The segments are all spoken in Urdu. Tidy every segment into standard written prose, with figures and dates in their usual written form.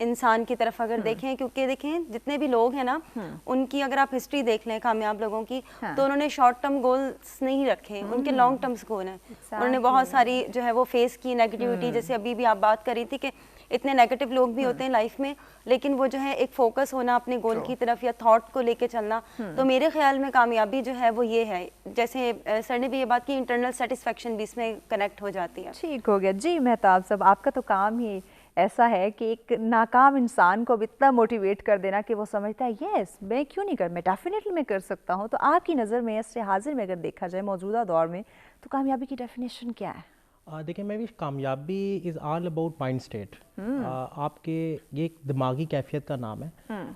انسان کی طرف اگر دیکھیں, کیونکہ دیکھیں جتنے بھی لوگ ہیں نا ان کی اگر آپ ہسٹری دیکھ لیں کامیاب لوگوں کی, تو انہوں نے شارٹ ٹرم گولز نہیں رکھے, ان کے لانگ ٹرمز گول ہیں. انہوں نے بہت ساری جو ہے وہ فیس کی نیگیٹیوٹی, جیسے ابھی بھی آپ بات کر رہی تھی کہ اتنے نیگیٹو لوگ بھی ہوتے ہیں لائف میں, لیکن وہ جو ہے ایک فوکس ہونا اپنے گول کی طرف یا تھاٹ کو لے کے چلنا. تو میرے خیال میں کامیابی جو ہے وہ یہ ہے, جیسے سر نے بھی یہ بات کی, انٹرنل سیٹسفیکشن بھی اس میں کنیکٹ ہو جاتی ہے. ٹھیک ہو گیا. جی مہتاب صاحب, آپ کا تو کام ہی ایسا ہے کہ ایک ناکام انسان کو اب اتنا موٹیویٹ کر دینا کہ وہ سمجھتا ہے یس میں کیوں نہیں میں ڈیفینیٹلی میں کر سکتا ہوں. تو آپ کی نظر میں عصر حاضر میں اگر دیکھا جائے موجودہ دور میں, تو کامیابی کی ڈیفینیشن کیا ہے؟ دیکھیں میں بھی, کامیابی از آل اباؤٹ مائنڈ اسٹیٹ. آپ کے یہ ایک دماغی کیفیت کا نام ہے,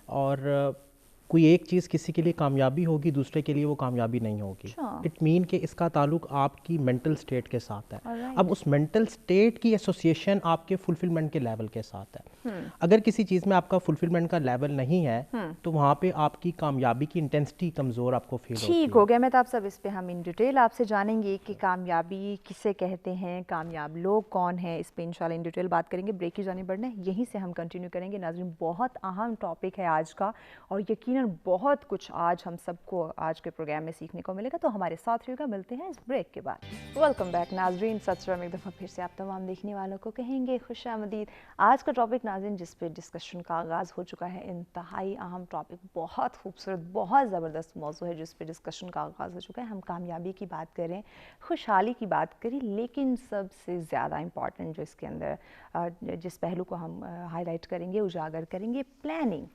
اور کوئی ایک چیز کسی کے لیے کامیابی ہوگی, دوسرے کے لیے وہ کامیابی نہیں ہوگی. اٹ مین کہ اس کا تعلق آپ کی مینٹل اسٹیٹ کے ساتھ ہے. اب اس مینٹل اسٹیٹ کی ایسوسیشن آپ کے فلفلمنٹ کے لیول کے ساتھ ہے. اگر کسی چیز میں آپ کا فلفلمنٹ کا لیول نہیں ہے تو وہاں پہ آپ کی کامیابی کی انٹینسٹی کمزور آپ کو فیل ہوتی ہے. ٹھیک ہو گیا مہتاب صاحب, اس پہ ہم ان ڈیٹیل آپ سے جانیں گے کہ کامیابی کسے کہتے ہیں, کامیاب لوگ کون ہیں, اس پہ انشاءاللہ ان ڈیٹیل بات کریں گے. بریک کی جانب بڑھنا ہے, یہیں سے ہم کنٹینیو کریں گے. ناظرین بہت اہم ٹاپک ہے آج کا, اور یقیناً بہت کچھ آج ہم سب کو آج کے پروگرام میں سیکھنے کو ملے گا. تو ہمارے ساتھ رہے گا, ملتے ہیں اس بریک کے بعد. ویلکم بیک ناظرین, ست شری اکال, ایک دفعہ پھر سے آپ تمام دیکھنے والوں کو کہیں گے خوش آمدید. آج کا ٹاپک ناظرین جس پہ ڈسکشن کا آغاز ہو چکا ہے, انتہائی اہم ٹاپک, بہت خوبصورت, بہت زبردست موضوع ہے جس پہ ڈسکشن کا آغاز ہو چکا ہے. ہم کامیابی کی بات کریں, خوشحالی کی بات کریں, لیکن سب سے زیادہ امپورٹنٹ جو اس کے اندر جس پہلو کو ہم ہائی لائٹ کریں گے, اجاگر کریں گے, پلاننگ.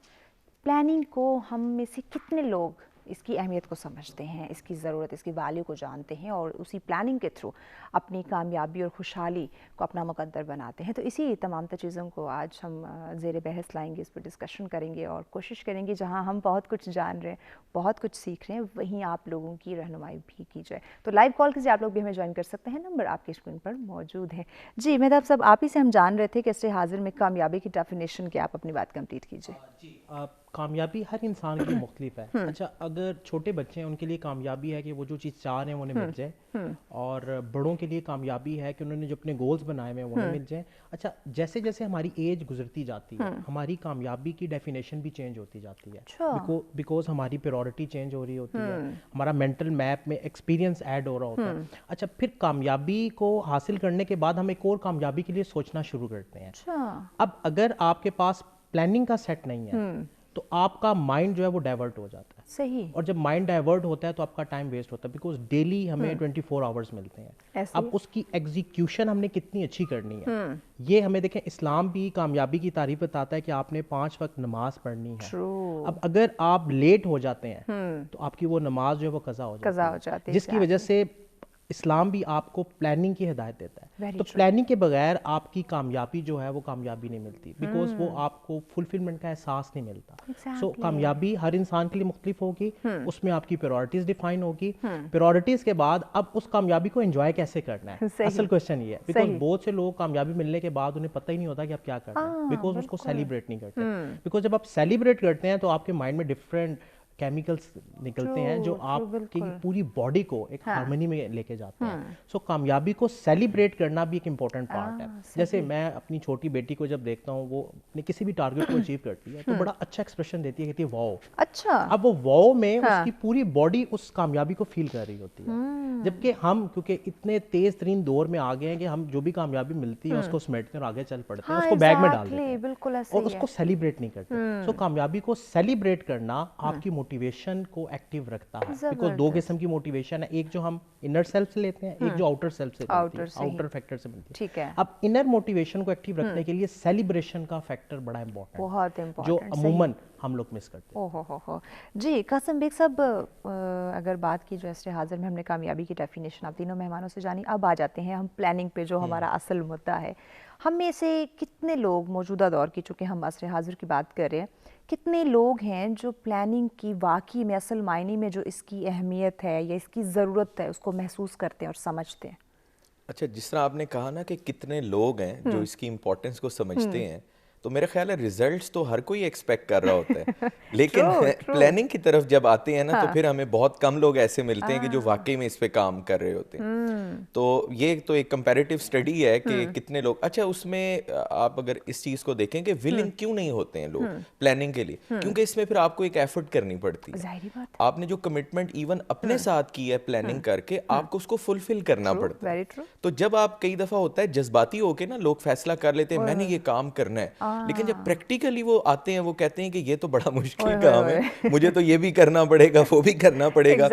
پلاننگ کو ہم میں سے کتنے لوگ اس کی اہمیت کو سمجھتے ہیں, اس کی ضرورت, اس کی ویلیو کو جانتے ہیں, اور اسی پلاننگ کے تھرو اپنی کامیابی اور خوشحالی کو اپنا مقدر بناتے ہیں. تو اسی تمام چیزوں کو آج ہم زیر بحث لائیں گے, اس پر ڈسکشن کریں گے, اور کوشش کریں گے جہاں ہم بہت کچھ جان رہے ہیں, بہت کچھ سیکھ رہے ہیں, وہیں آپ لوگوں کی رہنمائی بھی کی جائے. تو لائیو کال کیجیے, آپ لوگ بھی ہمیں جوائن کر سکتے ہیں, نمبر آپ کی اسکرین پر موجود ہے. جی مہتاب صاحب, آپ ہی سے ہم جان رہے تھے کہ عصر حاضر میں کامیابی کی ڈیفینیشن کیا, آپ اپنی بات کمپلیٹ کیجیے. جی, کامیابی ہر انسان کی مختلف ہے. اچھا, اگر چھوٹے بچے ہیں ان کے لیے کامیابی ہے کہ وہ جو چیز چاہ رہے ہیں انہیں مل جائے, اور بڑوں کے لیے کامیابی ہے کہ انہوں نے جو اپنے گولز بنائے ہوئے ہیں انہیں مل جائیں. اچھا, جیسے جیسے ہماری ایج گزرتی جاتی ہے ہماری کامیابی کی ڈیفینیشن بھی چینج ہوتی جاتی ہے, بیکاز ہماری پریورٹی چینج ہو رہی ہوتی ہے, ہمارا مینٹل میپ میں ایکسپیرینس ایڈ ہو رہا ہوتا ہے. اچھا, پھر کامیابی کو حاصل کرنے کے بعد ہم ایک اور کامیابی کے لیے سوچنا شروع کرتے ہیں. اب اگر آپ کے پاس پلاننگ کا سیٹ نہیں ہے تو آپ کا مائنڈ جو ہے وہ ڈائیورٹ ہو جاتا ہے. صحیح. اور جب مائنڈ ڈائیورٹ ہوتا ہے تو آپ کا ٹائم ویسٹ ہوتا ہے, بیکاز ڈیلی ہمیں 24 آورس ملتے ہیں. اب اس کی ایگزیکیوشن ہم نے کتنی اچھی کرنی ہے, یہ ہمیں دیکھیں اسلام بھی کامیابی کی تعریف بتاتا ہے کہ آپ نے 5 وقت نماز پڑھنی ہے. اب اگر آپ لیٹ ہو جاتے ہیں تو آپ کی وہ نماز جو ہے وہ قضا ہو جاتی ہے, جس کی وجہ سے اسلام بھی آپ کو پلاننگ کی ہدایت دیتا ہے. تو پلاننگ کے بغیر آپ کی کامیابی جو ہے وہ کامیابی نہیں ملتی, بیکاز وہ آپ کو فلفلمنٹ کا احساس نہیں ملتا. سو کامیابی ہر انسان کے لیے مختلف ہوگی, اس میں آپ کی پریورٹیز ڈیفائن ہوگی. پریورٹیز کے بعد اب اس کامیابی کو انجوائے کیسے کرنا ہے, اصل کوشچن یہ ہے. بیکاز بہت سے لوگ کامیابی ملنے کے بعد انہیں پتہ ہی نہیں ہوتا کہ آپ کیا کرنا ہے, بیکاز اس کو سیلیبریٹ نہیں کرتے. بیکاز جب آپ سیلیبریٹ کرتے ہیں تو آپ کے مائنڈ میں ڈفرینٹ کیمیکلز نکلتے ہیں جو آپ کی پوری باڈی کو ایک ہارمنی میں لے کے جاتے ہیں. سو کامیابی کو سیلیبریٹ کرنا بھی ایک امپورٹنٹ پارٹ ہے. جیسے میں اپنی چھوٹی بیٹی کو جب دیکھتا ہوں, وہ اپنے کسی بھی ٹارگیٹ کو اچیو کرتی ہے تو بڑا اچھا ایکسپریشن دیتی ہے, کہتی ہے واو. اچھا, اب وہ واو میں اس کی پوری باڈی اس کامیابی کو فیل کر رہی ہوتی ہے. جبکہ ہم کیونکہ اتنے تیز ترین دور میں آ گئے ہیں کہ ہم جو بھی کامیابی ملتی ہے اس کو سمیٹتے ہیں اور آگے چل پڑتے ہیں, اس کو بیگ میں ڈال دیتے ہیں اور اس کو سیلیبریٹ نہیں کرتے. سو کامیابی کو سیلیبریٹ کرنا آپ کی موٹیویشن کو ایکٹیو رکھتا ہے. بیکاز 2 قسم کی موٹیویشن ہے, ایک جو ہم انر سیلف سے لیتے ہیں, ایک جو آؤٹر سیلف سے ملتی ہے, آؤٹر فیکٹر سے ملتی ہے. اب انر موٹیویشن کو ایکٹیو رکھنے کے لیے سیلیبریشن کا فیکٹر بڑا امپورٹنٹ ہے, جو عموماً ہم لوگ مس کرتے ہیں. جی قاسم بیگ صاحب, اگر بات کی جو عصر حاضر میں ہم نے کامیابی کی ڈیفینیشن آپ تینوں مہمانوں سے جانی, اب آ جاتے ہیں ہم پلاننگ پہ جو ہمارا اصل مدعا ہے. ہم میں سے کتنے لوگ موجودہ دور کی, چونکہ ہم عصر حاضر کی بات کر رہے ہیں, کتنے لوگ ہیں جو پلاننگ کی واقعی میں اصل معنی میں جو اس کی اہمیت ہے یا اس کی ضرورت ہے اس کو محسوس کرتے ہیں اور سمجھتے ہیں؟ اچھا, جس طرح آپ نے کہا نا کہ کتنے لوگ ہیں جو اس کی امپورٹنس کو سمجھتے ہیں, تو میرا خیال ہے ریزلٹس تو ہر کوئی ایکسپیکٹ کر رہا ہوتا ہے لیکن پلاننگ کی طرف جب آتے ہیں نا تو پھر ہمیں بہت کم لوگ ایسے ملتے ہیں کہ جو واقعی میں اس پہ کام کر رہے ہوتے ہیں. تو یہ تو ایک کمپیریٹیو اسٹڈی ہے کہ کتنے لوگ, اچھا اس میں آپ اگر اس چیز کو دیکھیں کہ ولنگ کیوں نہیں ہوتے ہیں لوگ پلاننگ کے لیے, کیونکہ اس میں پھر آپ کو ایک ایفرٹ کرنی پڑتی ہے. آپ نے جو کمٹمنٹ ایون اپنے ساتھ کی ہے پلاننگ کر کے, آپ کو اس کو فلفل کرنا پڑتا ہے. تو جب آپ کئی دفعہ ہوتا ہے جذباتی ہو کے نا لوگ فیصلہ کر لیتے ہیں میں نے یہ کام کرنا ہے, لیکن جب پریکٹیکلی وہ آتے ہیں وہ کہتے ہیں کہ یہ تو بڑا مشکل کام ہے, مجھے تو یہ بھی کرنا پڑے گا وہ بھی کرنا پڑے گا.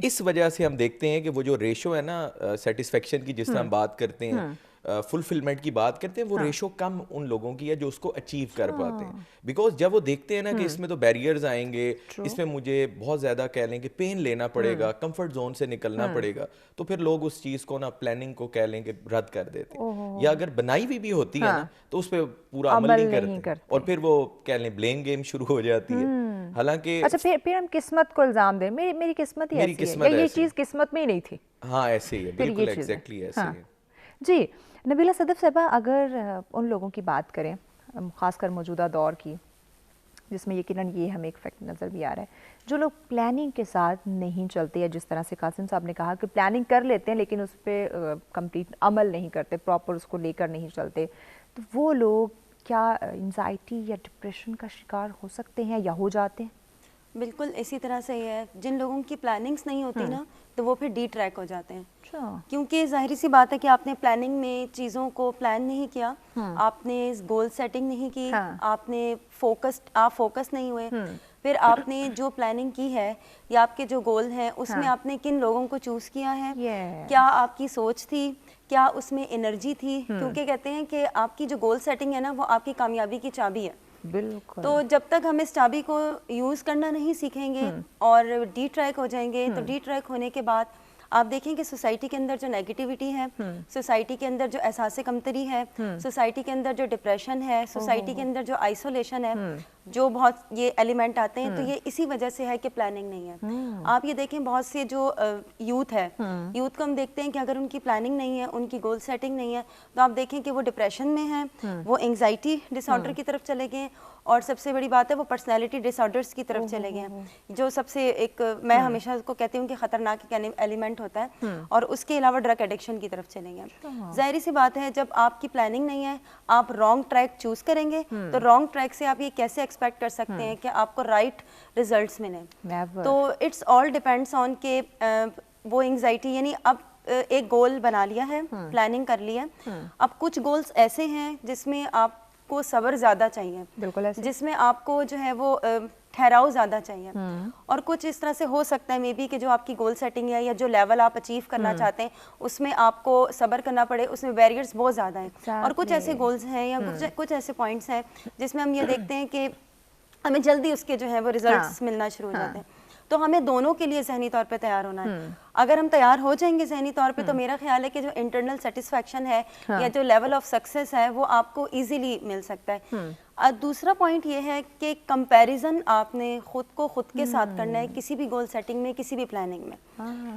اس وجہ سے ہم دیکھتے ہیں کہ وہ جو ریشو ہے نا سیٹسفیکشن کی جس طرح ہم بات کرتے ہیں, فلفلمنٹ کی بات کرتے ہیں, وہ ریشو کم ان لوگوں کی ہے جو اس کو اچیو کر پاتے ہیں. بیکاز جب وہ دیکھتے ہیں نا کہ اس میں تو بیریئرز آئیں گے, اس میں مجھے بہت زیادہ کہہ لیں کہ پین لینا پڑے گا, کمفرٹ زون سے نکلنا پڑے گا, تو پھر لوگ اس چیز کو نا پلاننگ کو کہہ لیں کہ رد کر دیتے ہیں. یا اگر بنائی ہوئی بھی ہوتی ہے نا تو اس پہ پورا عمل نہیں کرتے, اور پھر وہ کہہ لیں بلیم گیم شروع ہو جاتی ہے. حالانکہ اچھا پھر ہم قسمت کو الزام دیں, میری قسمت ہی ایسی ہے, یہ چیز قسمت میں ہی نہیں تھی. ہاں ایسے ہی ہے, بالکل ایگزیکٹلی ایسے ہی ہے. جی نبیلہ صدف صاحبہ, اگر ان لوگوں کی بات کریں خاص کر موجودہ دور کی, جس میں یقیناً یہ ہمیں ایک فیکٹ نظر بھی آ رہا ہے, جو لوگ پلاننگ کے ساتھ نہیں چلتے, یا جس طرح سے قاسم صاحب نے کہا کہ پلاننگ کر لیتے ہیں لیکن اس پہ کمپلیٹ عمل نہیں کرتے, پراپر اس کو لے کر نہیں چلتے, تو وہ لوگ کیا انزائٹی یا ڈپریشن کا شکار ہو سکتے ہیں یا ہو جاتے ہیں؟ بالکل اسی طرح سے یہ ہے, جن لوگوں کی پلاننگز نہیں ہوتی نا تو وہ پھر ڈی ٹریک ہو جاتے ہیں. کیونکہ ظاہری سی بات ہے کہ آپ نے پلاننگ میں چیزوں کو پلان نہیں کیا, آپ نے گول سیٹنگ نہیں کی, آپ نے فوکس نہیں ہوئے, پھر آپ نے جو پلاننگ کی ہے یا آپ کے جو گول ہیں اس میں آپ نے کن لوگوں کو چوز کیا ہے, کیا آپ کی سوچ تھی, کیا اس میں انرجی تھی, کیونکہ کہتے ہیں کہ آپ کی جو گول سیٹنگ ہے نا وہ آپ کی کامیابی کی چابی ہے. بالکل. تو جب تک ہم اس چابی کو یوز کرنا نہیں سیکھیں گے اور ڈی ٹریک ہو جائیں گے, تو ڈی ٹریک ہونے کے بعد آپ دیکھیں کہ سوسائٹی کے اندر جو نیگیٹیوٹی ہے, سوسائٹی کے اندر جو احساس کمتری ہے, سوسائٹی کے اندر جو ڈپریشن ہے, سوسائٹی کے اندر جو آئسولیشن ہے, جو بہت یہ ایلیمنٹ آتے ہیں, تو یہ اسی وجہ سے ہے کہ پلاننگ نہیں ہے. آپ یہ دیکھیں بہت سے جو یوتھ ہے, یوتھ کو ہم دیکھتے ہیں کہ اگر ان کی پلاننگ نہیں ہے, ان کی گول سیٹنگ نہیں ہے, تو آپ دیکھیں کہ وہ ڈپریشن میں ہیں, وہ انگزائٹی ڈس آرڈر کی طرف چلے گئے, اور سب سے بڑی بات ہے وہ پرسنالٹی ڈس آرڈرس کی طرف چلے گئے ہیں, جو سب سے ایک میں ہمیشہ اس کو کہتی ہوں کہ خطرناک ایلیمنٹ ہوتا ہے, اور اس کے علاوہ ڈرگ ایڈکشن کی طرف چلیں گے. ظاہری سی بات ہے جب آپ کی پلاننگ نہیں ہے, آپ رانگ ٹریک چوز کریں گے, تو رانگ ٹریک سے آپ یہ کیسے ایکسپیکٹ کر سکتے ہیں کہ آپ کو رائٹ ریزلٹس ملیں. تو اٹس آل ڈیپینڈس آن کہ وہ انگزائٹی, یعنی اب ایک گول بنا لیا ہے, پلاننگ کر لی ہے, اب کچھ گولز ایسے ہیں جس میں آپ کو صبر زیادہ چاہیے, جس میں آپ کو جو ہے وہ ٹھہراؤ زیادہ چاہیے, اور کچھ اس طرح سے ہو سکتا ہے مے بی کہ جو آپ کی گول سیٹنگ ہے یا جو لیول آپ اچیو کرنا چاہتے ہیں اس میں آپ کو صبر کرنا پڑے, اس میں بیریئرز بہت زیادہ ہیں. اور کچھ ایسے گولز ہیں یا کچھ ایسے پوائنٹس ہیں جس میں ہم یہ دیکھتے ہیں کہ ہمیں جلدی اس کے جو ہے وہ ریزلٹس ملنا شروع ہو جاتے ہیں. تو ہمیں دونوں کے لیے ذہنی طور پہ تیار ہونا ہے. اگر ہم تیار ہو جائیں گے ذہنی طور پہ, تو میرا خیال ہے کہ جو انٹرنل سیٹسفیکشن ہے یا جو لیول آف سکسیس ہے وہ آپ کو ایزیلی مل سکتا ہے. دوسرا پوائنٹ یہ ہے کہ کمپیریزن آپ نے خود کو خود کے ساتھ کرنا ہے کسی بھی گول سیٹنگ میں, کسی بھی پلاننگ میں,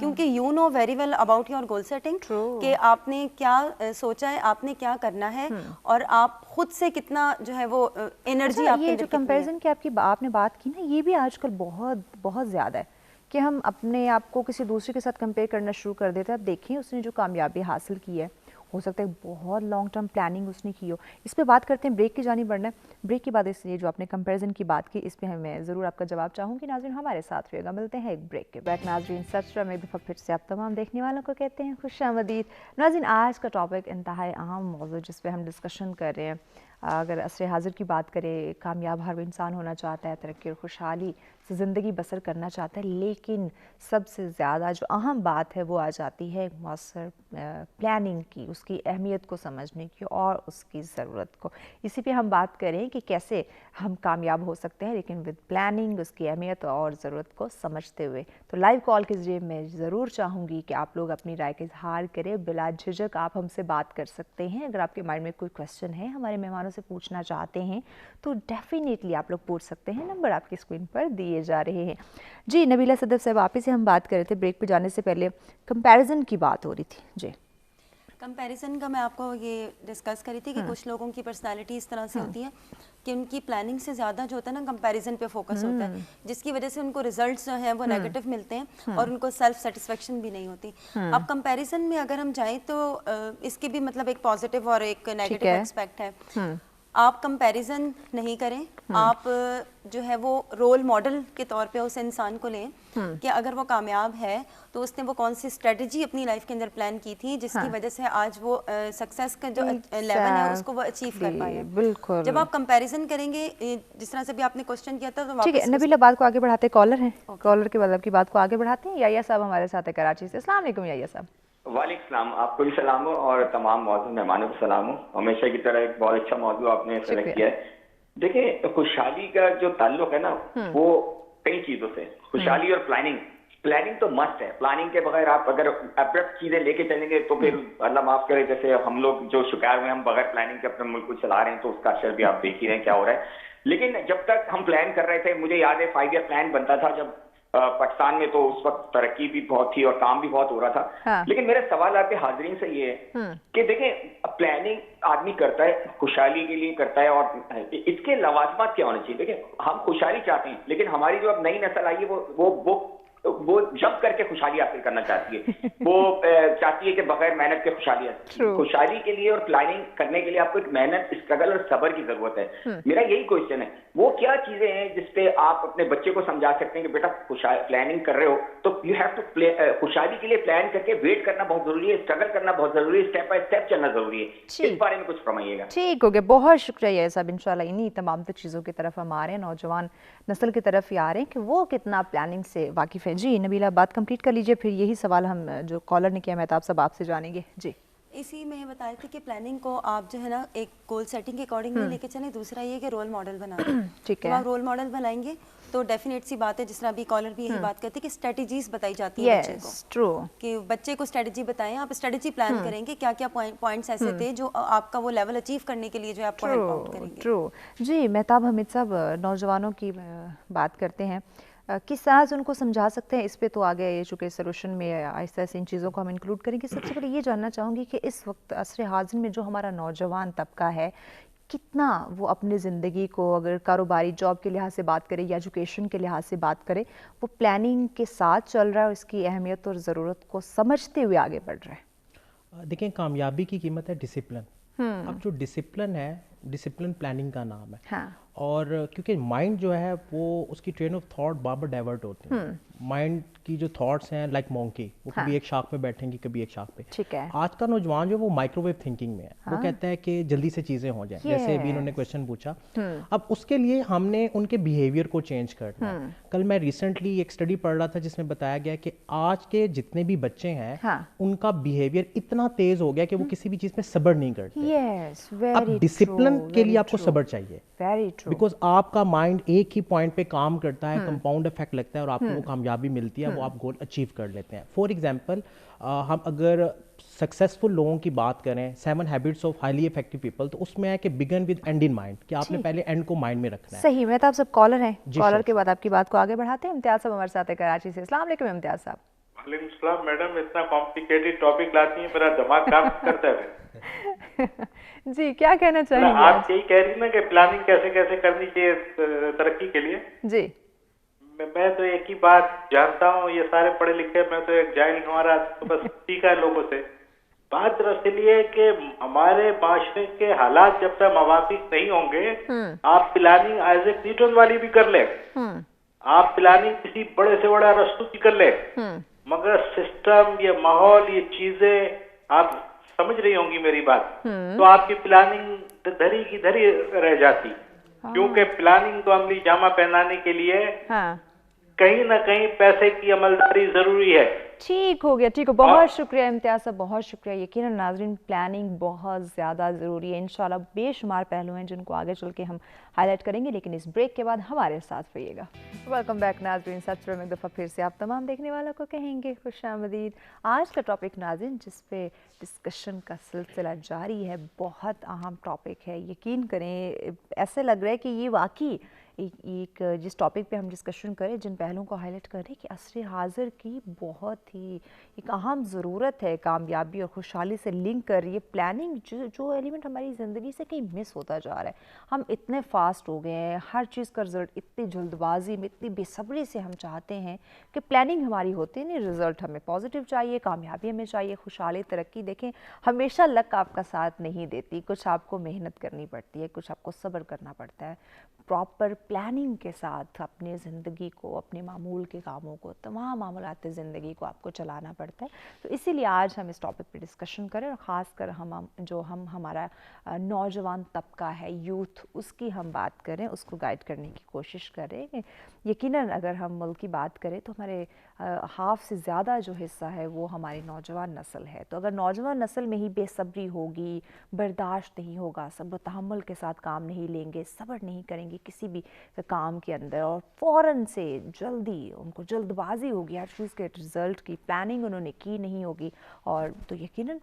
کیونکہ you know very well about your goal setting کہ آپ نے کیا سوچا ہے, آپ نے کیا کرنا ہے, اور آپ خود سے کتنا جو ہے وہ انرجی آپ کے اندر. یہ جو کمپیریزن کی آپ نے بات کی نا, یہ بھی آج کل بہت بہت زیادہ ہے کہ ہم اپنے آپ کو کسی دوسرے کے ساتھ کمپیئر کرنا شروع کر دیتے ہیں. اب دیکھیں اس نے جو کامیابی حاصل کی ہے, ہو سکتا ہے بہت لانگ ٹرم پلاننگ اس نے کی ہو. اس پہ بات کرتے ہیں, بریک کی جانب بڑھنا ہے. بریک کے بعد اس لیے جو آپ نے کمپیریزن کی بات کی, اس پہ میں ضرور آپ کا جواب چاہوں گی. ناظرین ہمارے ساتھ رہے گا, ملتے ہیں ایک بریک کے بعد. ناظرین سچ میں ایک دفعہ پھر سے آپ تمام دیکھنے والوں کو کہتے ہیں خوش آمدید. ناظرین آج کا ٹاپک انتہائی اہم موضوع جس پہ ہم ڈسکشن کر رہے ہیں. اگر عصر حاضر کی بات کریں, کامیاب ہر انسان ہونا چاہتا ہے, ترقی اور خوشحالی سے زندگی بسر کرنا چاہتا ہے, لیکن سب سے زیادہ جو اہم بات ہے وہ آ جاتی ہے مؤثر پلاننگ کی, اس کی اہمیت کو سمجھنے کی اور اس کی ضرورت کو. اسی پہ ہم بات کریں کہ کیسے ہم کامیاب ہو سکتے ہیں لیکن ود پلاننگ, اس کی اہمیت اور ضرورت کو سمجھتے ہوئے. تو لائیو کال کے ذریعے میں ضرور چاہوں گی کہ آپ لوگ اپنی رائے کا اظہار کریں, بلا جھجک آپ ہم سے بات کر سکتے ہیں. اگر آپ کے مائنڈ میں کوئی کویسچن ہے, ہمارے مہمانوں سے پوچھنا چاہتے ہیں, تو ڈیفینیٹلی آپ لوگ پوچھ سکتے ہیں. نمبر آپ کی اسکرین پر دیے جا رہے ہیں. جی نبیلہ صدف صاحب, آپ ہی سے ہم بات کر رہے تھے بریک پہ جانے سے پہلے, کمپیریزن کی بات ہو رہی تھی. جی کمپیریزن کا میں آپ کو یہ ڈسکس کری تھی کہ کچھ لوگوں کی پرسنالٹی اس طرح سے ہوتی ہے کہ ان کی پلاننگ سے زیادہ جو ہوتا ہے نا کمپیریزن پہ فوکس ہوتا ہے، جس کی وجہ سے ان کو ریزلٹس جو ہیں وہ نیگیٹو ملتے ہیں اور ان کو سیلف سیٹسفیکشن بھی نہیں ہوتی. اب کمپیریزن میں اگر ہم جائیں تو اس کے بھی مطلب ایک پازیٹیو اور ایک نیگیٹو ایکسپیکٹ ہے. آپ کمپیریزن نہیں کریں، آپ جو ہے وہ رول ماڈل کے طور پہ اس انسان کو لیں کہ اگر وہ کامیاب ہے تو اس نے وہ کون سی اسٹریٹجی اپنی لائف کے اندر پلان کی تھی جس کی وجہ سے آج وہ سکسیس کا جو لیول ہے اس کو وہ اچیو کر پائے. بالکل جب آپ کمپیریزن کریں گے، جس طرح سے بھی آپ نے کوشچن کیا تھا تو ٹھیک ہے نبیلہ، بات کو آگے بڑھاتے. کالر ہیں، کالر کے بعد آپ کی بات کو آگے بڑھاتے ہیں. یحییٰ صاحب ہمارے ساتھ ہے کراچی سے. السلام علیکم یحییٰ صاحب. وعلیکم السلام. آپ کو بھی سلام ہو اور تمام موضوع مہمانوں کو سلام ہو. ہمیشہ کی طرح ایک بہت اچھا موضوع آپ نے سلیکٹ کیا ہے. دیکھیں خوشحالی کا جو تعلق ہے نا وہ کئی چیزوں سے، خوشحالی اور پلاننگ تو مسٹ ہے. پلاننگ کے بغیر آپ اگر ابرپٹ چیزیں لے کے چلیں گے تو پھر اللہ معاف کرے جیسے ہم لوگ جو شکار ہوئے ہم بغیر پلاننگ کے اپنے ملک کو چلا رہے ہیں تو اس کا اثر بھی آپ دیکھ ہی رہے ہیں کیا ہو رہا ہے. لیکن جب تک ہم پلان کر رہے تھے، مجھے یاد ہے 5 ایئر پلان بنتا تھا جب پاکستان میں، تو اس وقت ترقی بھی بہت تھی اور کام بھی بہت ہو رہا تھا. لیکن میرا سوال آپ کے حاضرین سے یہ ہے کہ دیکھیں پلاننگ آدمی کرتا ہے خوشحالی کے لیے کرتا ہے اور اس کے لوازمات کیا ہونے چاہیے. دیکھیں ہم خوشحالی چاہتے ہیں لیکن ہماری جو اب نئی نسل آئی ہے وہ جمپ کر کے خوشحالی حاصل کرنا چاہتی ہے. وہ چاہتی ہے کہ بغیر محنت کے خوشحالی کے لیے اور پلاننگ کرنے کے لیے آپ کو ایک محنت، اسٹرگل اور صبر کی ضرورت ہے. میرا یہی کوشچن ہے وہ کیا چیزیں ہیں جس پہ آپ اپنے بچے کو سمجھا سکتے ہیں کہ بیٹا پلاننگ کر رہے ہو تو یو ہیو ٹو خوشحالی کے لیے پلان کر کے ویٹ کرنا بہت ضروری ہے، اسٹرگل کرنا بہت ضروری ہے، اسٹیپ بائی اسٹیپ چلنا ضروری ہے. اس بارے میں کچھ فرمائیے گا. ٹھیک ہو گیا، بہت شکریہ یہ صاحب. انشاءاللہ انہی تمام تر چیزوں کی طرف ہم آ رہے ہیں، نوجوان نسل کی طرف ہی آ رہے ہیں کہ وہ کتنا پلاننگ سے واقف ہے. جی نبیلہ بات کمپلیٹ کر لیجئے، پھر یہی سوال ہم جو کالر نے کیا مہتاب صاحب آپ سے جانیں گے. جی اسی میں یہ بتایا تھی کہ پلاننگ کو آپ جو ہے نا ایک گول سیٹنگ کے اکارڈنگ میں لے کے چلیں. دوسرا یہ کہ رول ماڈل بنائیں. ٹھیک ہے، جب آپ رول ماڈل بنائیں گے تو ڈیفینیٹ سی بات ہے، جس طرح ابھی کالر بھی یہی بات کرتی ہے کہ اسٹریٹجیز بتائی جاتی ہے بچے کو. ٹرو کہ بچے کو اسٹریٹجی بتائیں، آپ اسٹریٹجی پلان کریں گے کیا کیا پوائنٹس ایسے تھے جو آپ کا وہ لیول اچیو کرنے کے لیے جو آپ کو ہیلپ آؤٹ کریں گے. ٹرو. جی مہتاب حمید صاحب، نوجوانوں کی بات کرتے ہیں، کس طرح سے ان کو سمجھا سکتے ہیں؟ اس پہ تو آگے چونکہ سولوشن میں آہستہ آہستہ ان چیزوں کو ہم انکلوڈ کریں گے. سب سے پہلے یہ جاننا چاہوں گی کہ اس وقت عصر حاضر میں جو ہمارا نوجوان طبقہ ہے کتنا وہ اپنی زندگی کو، اگر کاروباری جاب کے لحاظ سے بات کرے یا ایجوکیشن کے لحاظ سے بات کرے، وہ پلاننگ کے ساتھ چل رہا ہے اور اس کی اہمیت اور ضرورت کو سمجھتے ہوئے آگے بڑھ رہا ہے؟ دیکھیں کامیابی کی قیمت ہے ڈسپلن. اب جو ڈسپلن ہے، ڈسپلن پلاننگ کا نام ہے. اور کیونکہ مائنڈ جو ہے وہ اس کی train of thought bar divert ہوتی ہیں. مائنڈ کی جو تھاٹس ہیں لائک مونکی، وہ کبھی ایک شاخ پہ بیٹھیں گی کبھی ایک شاخ پہ. ٹھیک ہے. آج کا نوجوان جو وہ مائکرو ویو تھنکنگ میں ہے. وہ کہتا ہے کہ جلدی سے چیزیں ہو جائیں، جیسے ابھی انہوں نے کویشچن پوچھا. اب اس کے لیے ہم نے ان کے بیہیویئر کو چینج کرنا ہے. کل میں ریسنٹلی ایک اسٹڈی پڑھ رہا تھا جس میں بتایا گیا کہ آج کے جتنے بھی بچے ہیں ان کا بیہیویئر اتنا تیز ہو گیا کہ وہ کسی بھی چیز میں صبر نہیں کرتے. اب ڈسپلن کے لیے آپ کو صبر چاہیے، بیکاز آپ کا مائنڈ ایک ہی پوائنٹ پہ کام کرتا ہے، کمپاؤنڈ افیکٹ لگتا ہے اور آپ کو وہ کامیابی ملتی ہے، وہ آپ گول اچیو کر لیتے ہیں. فار ایگزامپل ہم اگر سکسیزفل لوگوں کی بات کریں، 7 habits of highly effective people, تو اس میں ہے کہ begin with and in mind, کہ آپ نے پہلے اینڈ کو مائنڈ میں رکھنا ہے. صحیح. میں تو آپ سب کالر ہیں، کالر کے بعد آپ کی بات کو آگے بڑھاتے ہیں. امتیاز صاحب ہمارے ساتھ ہے کراچی سے. السلام علیکم امتیاز صاحب. وعلیکم السلام. میڈم اتنا کمپلیکیٹڈ ٹاپک لاتی ہیں، میرا دماغ کام کرتا ہے. جی کیا کہنا چاہیں گے؟ آپ یہی کہہ رہی نا کہ پلاننگ کیسے کیسے کرنی چاہیے ترقی کے لیے. جی میں تو ایک ہی بات جانتا ہوں، یہ سارے پڑھے لکھے، میں تو ایک جاہل ہمارا تو بس سیکھا ہے لوگوں سے. بات دراصل یہ ہے کہ ہمارے معاشرے کے حالات جب تک موافق نہیں ہوں گے، آپ پلاننگ آئزیک نیوٹن والی بھی کر لیں، آپ پلاننگ کسی بڑے سے بڑا رستو کی کر لیں، مگر سسٹم، یہ ماحول، یہ چیزیں آپ سمجھ رہی ہوں گی میری بات، تو آپ کی پلاننگ دھری کی دھری رہ جاتی. کیونکہ پلاننگ کو عملی جامہ پہنانے کے لیے کہیں نہ کہیں پیسے کی عملداری ضروری ہے. ٹھیک ہو گیا، ٹھیک ہو. بہت شکریہ امتیاز صاحب، بہت شکریہ. یقیناً ناظرین پلاننگ بہت زیادہ ضروری ہے. انشاءاللہ بے شمار پہلو ہیں جن کو آگے چل کے ہم ہائی لائٹ کریں گے، لیکن اس بریک کے بعد ہمارے ساتھ رہیے گا. ویلکم بیک ناظرین. سب سے ایک دفعہ پھر سے آپ تمام دیکھنے والوں کو کہیں گے خوش آمدید. آج کا ٹاپک ناظرین جس پہ ڈسکشن کا سلسلہ جاری ہے، بہت اہم ٹاپک ہے. یقین کریں ایسے لگ رہا ہے کہ یہ واقعی ایک جس ٹاپک پہ ہم ڈسکشن کریں، جن پہلوؤں کو ہائی لائٹ کریں کہ عصر حاضر کی بہت ہی ایک اہم ضرورت ہے کامیابی اور خوشحالی سے لنک کر رہی ہے پلاننگ، جو ایلیمنٹ ہماری زندگی سے کہیں مس ہوتا جا رہا ہے. ہم اتنے فاسٹ ہو گئے ہیں، ہر چیز کا رزلٹ اتنی جلد بازی میں، اتنی بے صبری سے ہم چاہتے ہیں کہ پلاننگ ہماری ہوتی نہیں، رزلٹ ہمیں پازیٹیو چاہیے، کامیابی ہمیں چاہیے، خوشحالی، ترقی. دیکھیں ہمیشہ لک آپ کا ساتھ نہیں دیتی، کچھ آپ کو محنت کرنی پڑتی ہے، کچھ آپ کو صبر کرنا پڑتا ہے. پراپر پلاننگ کے ساتھ اپنے زندگی کو، اپنے معمول کے کاموں کو، تمام معاملات زندگی کو آپ کو چلانا پڑتا ہے. تو اسی لیے آج ہم اس ٹاپک پہ ڈسکشن کریں، اور خاص کر ہمارا نوجوان طبقہ ہے، یوتھ، اس کی ہم بات کریں، اس کو گائیڈ کرنے کی کوشش کریں. یقیناً اگر ہم ملک کی بات کریں تو ہمارے ہاف سے زیادہ جو حصہ ہے وہ ہماری نوجوان نسل ہے. تو اگر نوجوان نسل میں ہی بے صبری ہوگی، برداشت نہیں ہوگا، صبر و تحمل کے ساتھ کام نہیں لیں گے، صبر نہیں کریں گے کسی بھی کام کے اندر، اور فوراً سے جلدی ان کو جلد بازی ہوگی، ہر چیز کے رزلٹ کی پلاننگ انہوں نے کی نہیں ہوگی، اور تو یقیناً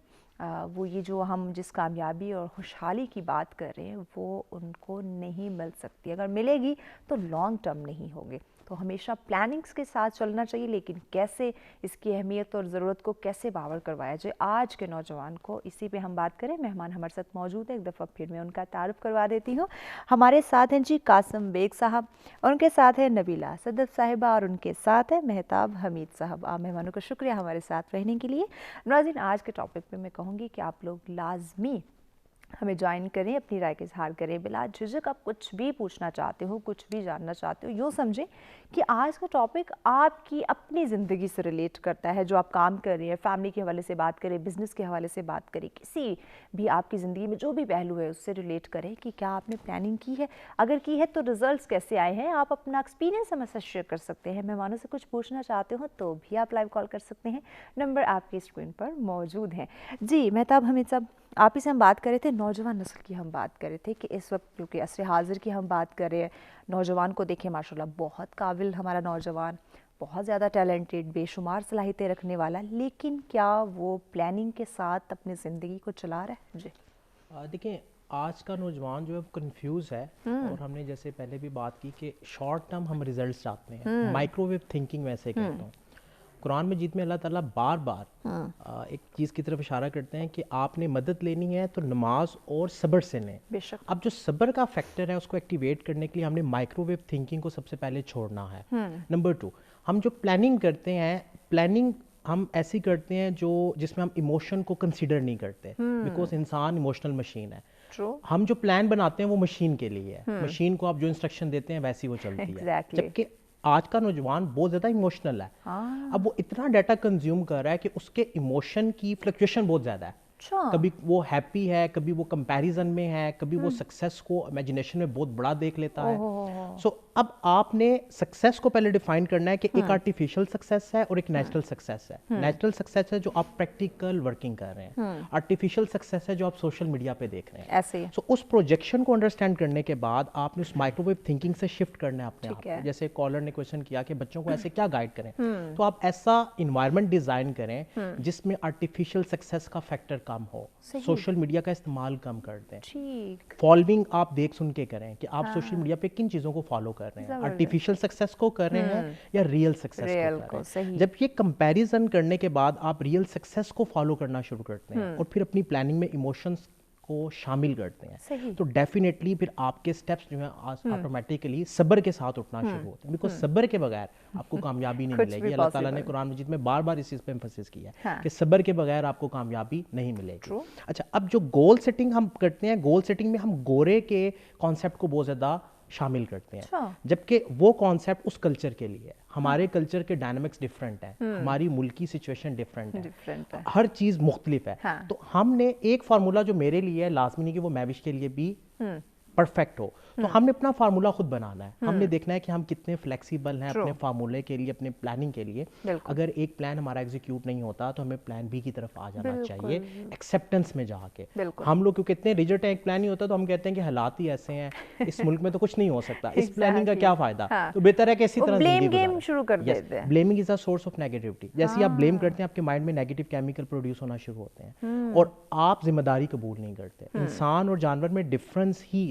وہ یہ جو ہم جس کامیابی اور خوشحالی کی بات کر رہے ہیں وہ ان کو نہیں مل سکتی. اگر ملے گی تو لانگ ٹرم نہیں ہوگی. تو ہمیشہ پلاننگز کے ساتھ چلنا چاہیے، لیکن کیسے اس کی اہمیت اور ضرورت کو کیسے باور کروایا جائے آج کے نوجوان کو، اسی پہ ہم بات کریں. مہمان ہمارے ساتھ موجود ہیں، ایک دفعہ پھر میں ان کا تعارف کروا دیتی ہوں. ہمارے ساتھ ہیں جی قاسم بیگ صاحب، اور ان کے ساتھ ہیں نبیلہ صدف صاحبہ، اور ان کے ساتھ ہیں مہتاب حمید صاحب. آپ مہمانوں کا شکریہ ہمارے ساتھ رہنے کے لیے. ناظرین، آج کے ٹاپک پہ میں کہوں گی کہ آپ لوگ لازمی ہمیں جوائن کریں، اپنی رائے کا اظہار کریں، بلا جھجک آپ کچھ بھی پوچھنا چاہتے ہو، کچھ بھی جاننا چاہتے ہو. یوں سمجھیں کہ آج کا ٹاپک آپ کی اپنی زندگی سے ریلیٹ کرتا ہے، جو آپ کام کر رہی ہیں، فیملی کے حوالے سے بات کریں، بزنس کے حوالے سے بات کریں، کسی بھی آپ کی زندگی میں جو بھی پہلو ہے اس سے ریلیٹ کریں کہ کیا آپ نے پلاننگ کی ہے، اگر کی ہے تو ریزلٹس کیسے آئے ہیں. آپ اپنا ایکسپیرینس ہمیں ساتھ شیئر کر سکتے ہیں. مہمانوں سے کچھ پوچھنا چاہتے ہو تو بھی آپ لائیو کال کر سکتے ہیں، نمبر آپ کی اسکرین پر موجود ہیں. جی مہتاب حمید صاحب، آپ ہی سے ہم بات کر رہے تھے، نوجوان نسل کی ہم بات کر رہے تھے کہ اس وقت کیونکہ عصر حاضر کی ہم بات کر رہے ہیں، نوجوان کو دیکھیں ماشاءاللہ بہت قابل ہمارا نوجوان، بہت زیادہ ٹیلنٹڈ، بے شمار صلاحیتیں رکھنے والا، لیکن کیا وہ پلاننگ کے ساتھ اپنی زندگی کو چلا رہا ہے؟ جی دیکھیں آج کا نوجوان جو ہے کنفیوز ہے، اور ہم نے جیسے پہلے بھی بات کی کہ شارٹ ٹرم ہم ریزلٹس چاہتے ہیں، مائکرو ویو تھنکنگ ویسے کہتا ہوں. قرآن مجید میں اللہ تعالیٰ بار بار ایک چیز کی طرف اشارہ کرتے ہیں کہ آپ نے مدد لینی ہے تو نماز اور صبر سے لیں. بے شک. اب جو صبر کا فیکٹر ہے اس کو ایکٹیویٹ کرنے کے لیے ہم نے مائکرو ویو تھنکنگ کو سب سے پہلے چھوڑنا ہے. نمبر 2، ہم جو پلاننگ کرتے ہیں، پلاننگ ہم ایسی کرتے ہیں جس میں ہم ایموشن کو کنسیڈر نہیں کرتے، بیکاز انسان ایموشنل مشین ہے. ہم جو پلان بناتے ہیں وہ مشین کے لیے ہے، مشین کو آپ جو انسٹرکشن دیتے ہیں ویسی وہ چلتی ہے. جبکہ آج کا نوجوان بہت زیادہ ایموشنل ہے. اب وہ اتنا ڈیٹا کنزیوم کر رہا ہے کہ اس کے ایموشن کی فلکچویشن بہت زیادہ ہے. کبھی وہ ہیپی ہے، کبھی وہ کمپیریزن میں ہے، کبھی وہ سکسیس کو امیجنیشن میں بہت بڑا دیکھ لیتا ہے. سو اب آپ نے سکسیس کو پہلے ڈیفائن کرنا ہے کہ ایک آرٹیفیشل سکسیس ہے اور ایک نیچرل سکسیس ہے. نیچرل سکسیس ہے جو آپ پریکٹیکل ورکنگ کر رہے ہیں، آرٹیفیشل سکسیس ہے جو آپ سوشل میڈیا پہ دیکھ رہے ہیں. ایسے سو اس پروجیکشن کو انڈرسٹینڈ کرنے کے بعد آپ نے اس مائکرو ویو تھنکنگ سے شفٹ کرنا ہے اپنے آپ کو. جیسے کالر نے کویشچن کیا کہ بچوں کو ایسے کیا گائیڈ کریں، تو آپ ایسا انوائرمنٹ ڈیزائن کریں جس میں آرٹیفیشل سکسیس کا فیکٹر کم ہو، سوشل میڈیا کا استعمال کم کر دیں. فالوئنگ آپ دیکھ سن کے کریں کہ آپ سوشل میڈیا پہ کن چیزوں کو فالو کر رہے ہیں، آرٹیفیشل سکسیس کو کر رہے ہیں یا ریئل سکسیس کو کر رہے ہیں. جب یہ کمپیریزن کرنے کے بعد آپ ریئل سکسیس کو فالو کرنا شروع کرتے ہیں اور پھر اپنی پلاننگ میں ایموشنز کو شامل کرتے ہیں، تو ڈیفینیٹلی پھر آپ کے سٹیپس جو ہیں آٹومیٹیکلی صبر کے ساتھ اٹھنا شروع ہوتے ہیں. بیکاز صبر کے بغیر آپ کو کامیابی نہیں ملے گی. اللہ تعالیٰ نے قرآن مجید میں بار بار اس چیز پہ ایمفسس کیا ہے کہ صبر کے بغیر آپ کو کامیابی نہیں ملے گی. اچھا، اب جو گول سیٹنگ ہم کرتے ہیں، گول سیٹنگ میں ہم گورے کے کانسیپٹ کو بہت زیادہ شامل کرتے ہیں، جبکہ وہ کانسیپٹ اس کلچر کے لیے. ہمارے کلچر کے ڈائنامکس ڈفرینٹ ہیں، ہماری ملکی سچویشن ڈفرینٹ ہے، ہر چیز مختلف ہے. تو ہم نے ایک فارمولا جو میرے لیے ہے لازمی نہیں کہ وہ میوش کے لیے بھی پرفیکٹ ہو، تو ہم نے اپنا فارمولا خود بنانا ہے. ہم نے دیکھنا ہے کہ ہم کتنے فلیکسیبل ہیں اپنے فارمولے کے لیے، اپنے پلاننگ کے لیے. اگر ایک پلان ہمارا ایگزیکیوٹ نہیں ہوتا تو ہمیں پلان بی کی طرف آ جانا چاہیے، ایکسیپٹنس میں جا کے. ہم لوگ کیونکہ اتنے ریجڈ ہیں، ایک پلان نہیں ہوتا تو ہم کہتے ہیں کہ حالات ہی ایسے ہیں، اس ملک میں تو کچھ نہیں ہو سکتا، اس پلاننگ کا کیا فائدہ. تو بہتر ہے کہ اسی طرح بلیم شروع کر دیتے ہیں. Blaming is a source of negativity. جیسے ہی آپ بلیم کرتے ہیں آپ کے مائنڈ میں نیگیٹو کیمیکل پروڈیوس ہونا شروع ہوتے ہیں اور آپ ذمہ داری قبول نہیں کرتے. انسان اور جانور میں ڈفرنس ہی